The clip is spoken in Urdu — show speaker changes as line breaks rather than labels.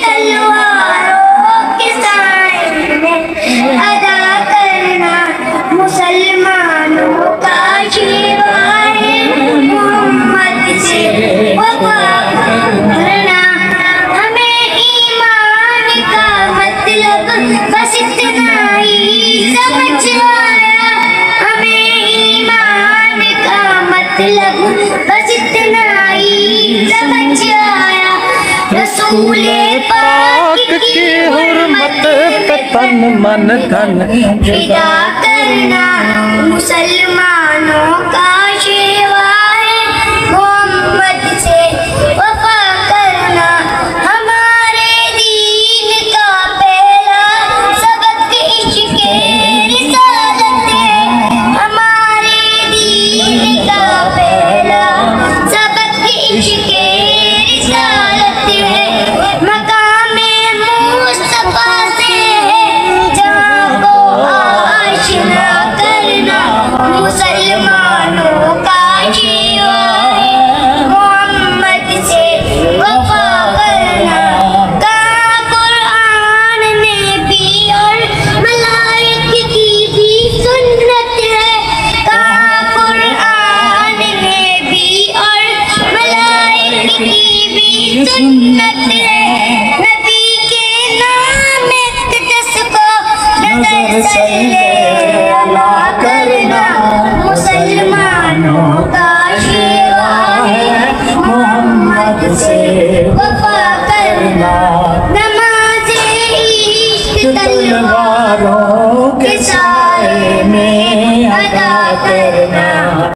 تلواروں کے سائے میں ادا کرنا مسلمانوں کا شیوا ہے، محمد سے وفا کرنا۔ ہمیں ایمان کا مطلب بس اتنا ہی سمجھ آیا، ہمیں ایمان کا مطلب بس اتنا ہی سمجھ آیا۔ رسول پاک کی حرمت پہ تن من دھن فدا کرنا مسلمانوں کا شیوا ہے، محمد سے وفا کرنا۔ ہمارے دین کا پہلا سبق عشق رسالت ہے، ہمارے دین کا پہلا سبق عشق رسالت ہے۔ مقام مصطفیٰ سے ہے جہاں کو آشنا کرنا مسلمانوں کا شیوا ہے، محمد سے وفا کرنا۔ کہا قرآن نے بھی اور ملائک کی بھی سنت ہے، کہا قرآن نے بھی اور ملائک کی بھی سنت ہے۔ نبی کے نام اقدس کو نظر صلی اللہ کرنا مسلمانوں کا شیوا ہے، محمد سے وفا کرنا۔ نماز عشق تلواروں کے سائے میں ادا کرنا